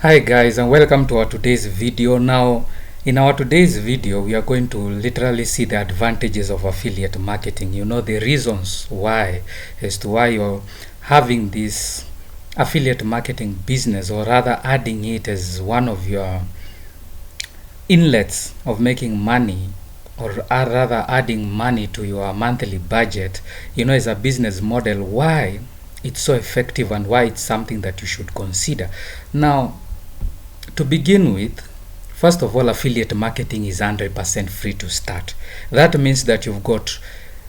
Hi guys, and welcome to our today's video. Now in our today's video we are going to literally see the advantages of affiliate marketing, the reasons why as to why you're having this affiliate marketing business, or rather adding it as one of your inlets of making money, or rather adding money to your monthly budget, as a business model, why it's so effective and why it's something that you should consider. Now, to begin with, first of all, affiliate marketing is 100% free to start. That means that you've got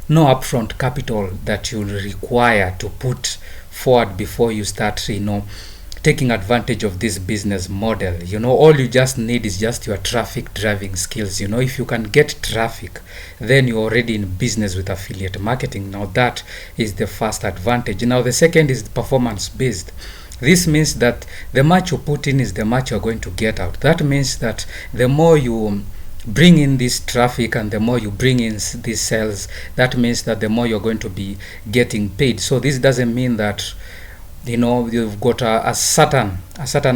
no upfront capital that you'll require to put forward before you start, taking advantage of this business model. All you just need is just your traffic driving skills. If you can get traffic, then you're already in business with affiliate marketing. Now that is the first advantage. Now the second is performance based. This means that the much you put in is the much you're going to get out. That means that the more you bring in this traffic and the more you bring in these sales, that means that the more you're going to be getting paid. So this doesn't mean that you've got a certain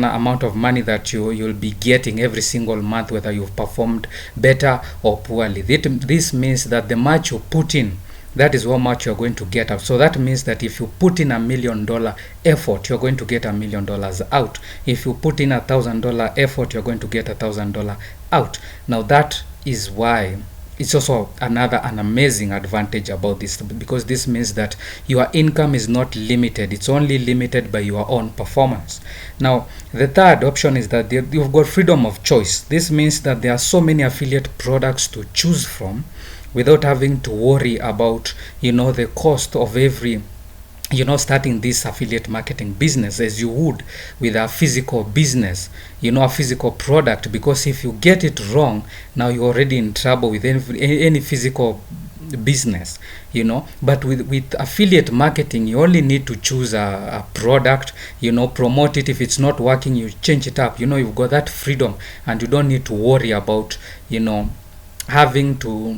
amount of money that you'll be getting every single month, whether you've performed better or poorly. This means that the much you put in, that is how much you're going to get out. So that means that if you put in $1 million effort, you're going to get $1 million out. If you put in $1,000 effort, you're going to get $1,000 out. Now that is why it's also an amazing advantage about this, because this means that your income is not limited. It's only limited by your own performance. Now the third option is that you've got freedom of choice. This means that there are so many affiliate products to choose from without having to worry about the cost of every starting this affiliate marketing business as you would with a physical business, a physical product. Because if you get it wrong, now you're already in trouble with any physical business. But with affiliate marketing, you only need to choose a product, promote it. If it's not working, you change it up. You've got that freedom, and you don't need to worry about having to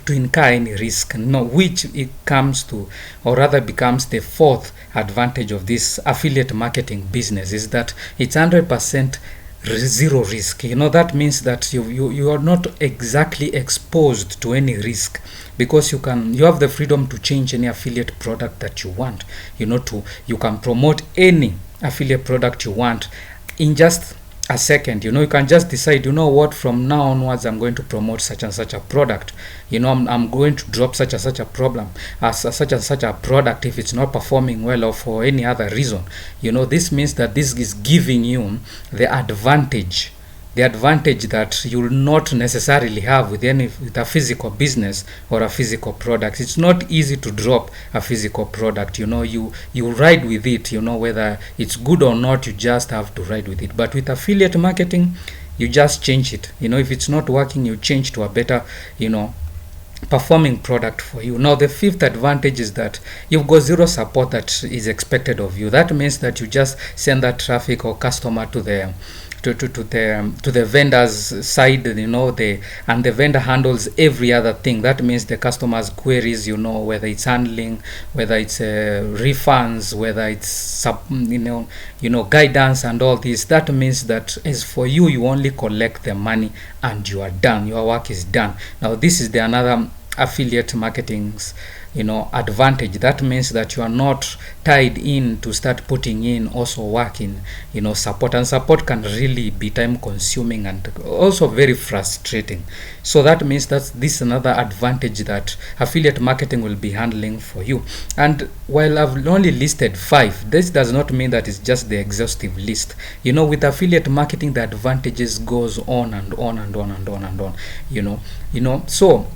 incur any risk, which it comes to, or rather becomes the fourth advantage of this affiliate marketing business, is that it's 100% zero risk. That means that you are not exactly exposed to any risk, because you have the freedom to change any affiliate product that you want. You can promote any affiliate product you want in just a second. You can just decide, what, from now onwards I'm going to promote such and such a product. I'm going to drop such and such a problem, such and such a product if it's not performing well, or for any other reason. This means that this is giving you the advantage that you will not necessarily have with a physical business or a physical product. It's not easy to drop a physical product. You ride with it, whether it's good or not, you just have to ride with it. But with affiliate marketing, you just change it. If it's not working, you change to a better performing product for you. Now the fifth advantage is that you've got zero support that is expected of you. That means that you just send that traffic or customer to the vendor's side, and the vendor handles every other thing. That means the customer's queries, whether it's handling, whether it's refunds, whether it's guidance and all this. That means that as for you, you only collect the money and you are done. Your work is done. Now this is another affiliate marketing's advantage. That means that you are not tied in to start putting in also working support, and support can really be time consuming and also very frustrating. So that means that this is another advantage that affiliate marketing will be handling for you. And while I've only listed 5, this does not mean that it's just the exhaustive list. With affiliate marketing, the advantages goes on and on and on and on and on. So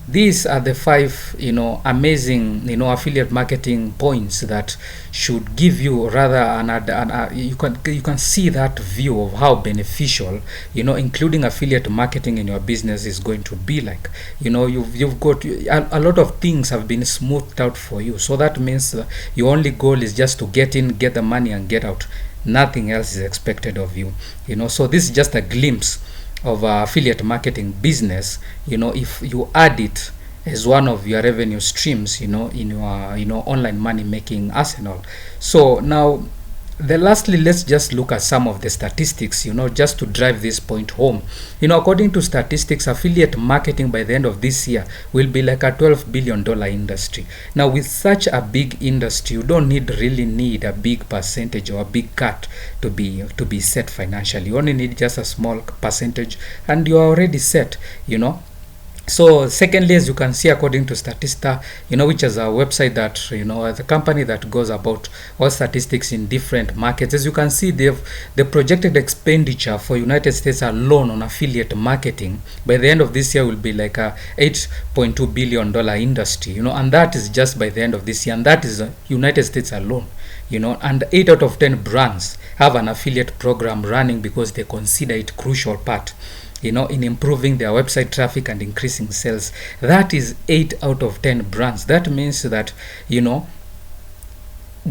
these are the 5 amazing affiliate marketing points that should give you rather you can see that view of how beneficial including affiliate marketing in your business is going to be like. You've got a lot of things have been smoothed out for you. So that means your only goal is just to get in, get the money and get out. Nothing else is expected of you. So this is just a glimpse of affiliate marketing business. If you add it as one of your revenue streams in your online money making arsenal. So now Lastly, let's just look at some of the statistics, just to drive this point home. According to statistics, affiliate marketing by the end of this year will be like a $12 billion industry. Now, with such a big industry, you don't really need a big percentage or a big cut to be set financially. You only need just a small percentage and you are already set. So secondly, as you can see, according to Statista, which is a website that, the company that goes about all statistics in different markets, as you can see, the projected expenditure for United States alone on affiliate marketing by the end of this year will be like a $8.2 billion industry, and that is just by the end of this year, and that is United States alone. And 8 out of 10 brands have an affiliate program running because they consider it crucial part in improving their website traffic and increasing sales. That is 8 out of 10 brands. That means that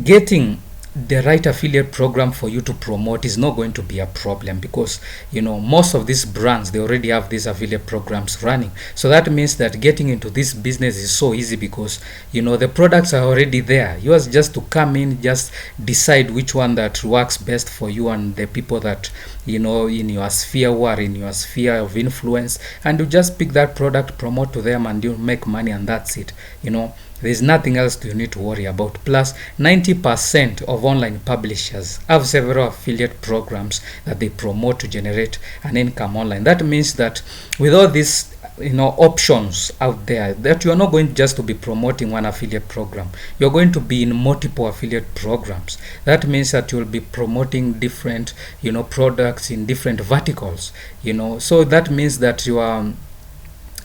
getting the right affiliate program for you to promote is not going to be a problem, because most of these brands, they already have these affiliate programs running. So that means that getting into this business is so easy, because the products are already there. You have just to come in, just decide which one that works best for you and the people that in your sphere, who are in your sphere of influence, and you just pick that product, promote to them, and you make money, and that's it. There's nothing else you need to worry about. Plus, 90% of online publishers have several affiliate programs that they promote to generate an income online. That means that with all these options out there, that you are not going just to be promoting one affiliate program. You're going to be in multiple affiliate programs. That means that you'll be promoting different products in different verticals. So that means that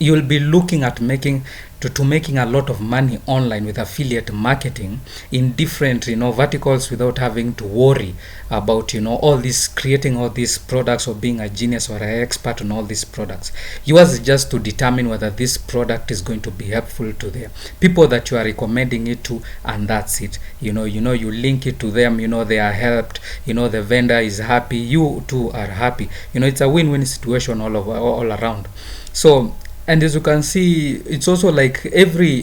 you'll be looking at making a lot of money online with affiliate marketing in different verticals, without having to worry about all this, creating all these products, or being a genius or an expert on all these products. Yours is just to determine whether this product is going to be helpful to the people that you are recommending it to, and that's it. You link it to them, they are helped, the vendor is happy, you too are happy. It's a win-win situation all around. So, and as you can see, it's also like every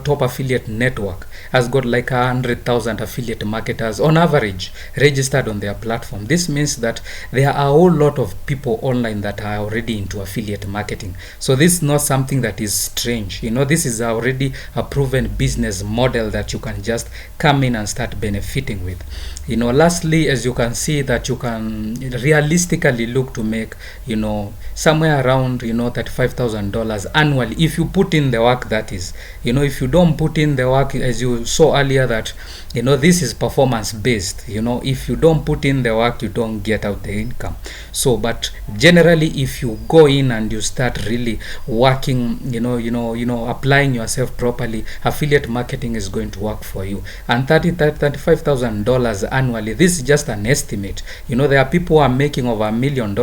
top affiliate network has got like 100,000 affiliate marketers on average registered on their platform. This means that there are a whole lot of people online that are already into affiliate marketing. So this is not something that is strange. This is already a proven business model that you can just come in and start benefiting with. Lastly, as you can see, that you can realistically look to make somewhere around $35,000 annually if you put in the work. That is, if you don't put in the work, as you saw earlier, that this is performance based. If you don't put in the work, you don't get out the income. So, but generally, if you go in and you start really working, applying yourself properly, affiliate marketing is going to work for you. And $35,000 annually, this is just an estimate. There are people who are making over $1 million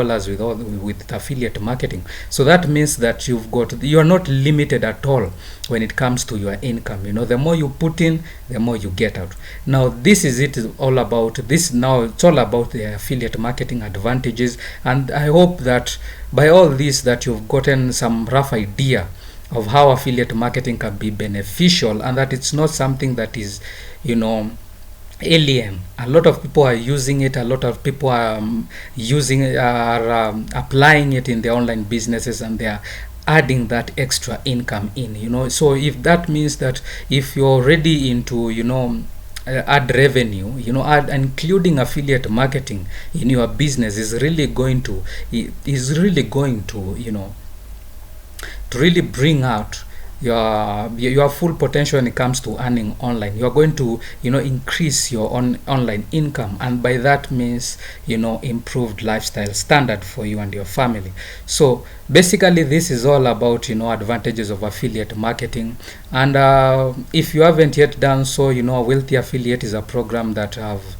with affiliate marketing. So that means that you're not limited at all when it comes to your income. The more you put in, the more you get out. Now, this is all about this. Now it's all about the affiliate marketing advantages, and I hope that by all this that you've gotten some rough idea of how affiliate marketing can be beneficial, and that it's not something that is alien. A lot of people are using it. A lot of people are applying it in their online businesses, and they are adding that extra income in. So if that means that if you're already into add revenue, including affiliate marketing in your business is really going to to really bring out your full potential when it comes to earning online. You are going to increase your online income, and by that means improved lifestyle standard for you and your family. So basically, this is all about advantages of affiliate marketing. And if you haven't yet done so, Wealthy Affiliate is a program that I've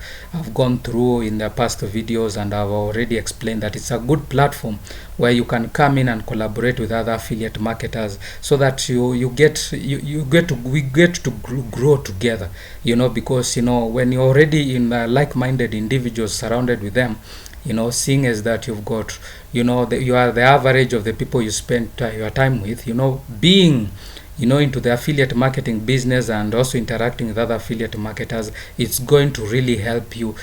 gone through in the past videos, and I've already explained that it's a good platform where you can come in and collaborate with other affiliate marketers, so that we get to grow together. Because when you're already in like-minded individuals surrounded with them, seeing as that you've got you are the average of the people you spend your time with, being into the affiliate marketing business and also interacting with other affiliate marketers, it's going to really help you,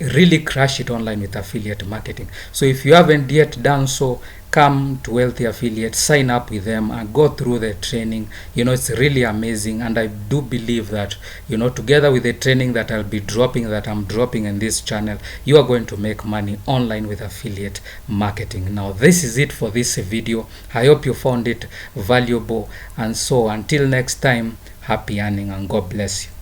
really crush it online with affiliate marketing. So if you haven't yet done so, come to Wealthy Affiliate, sign up with them and go through the training. It's really amazing, and I do believe that together with the training that I'm dropping in this channel, you are going to make money online with affiliate marketing. Now this is it for this video. I hope you found it valuable, and so until next time, happy earning and God bless you.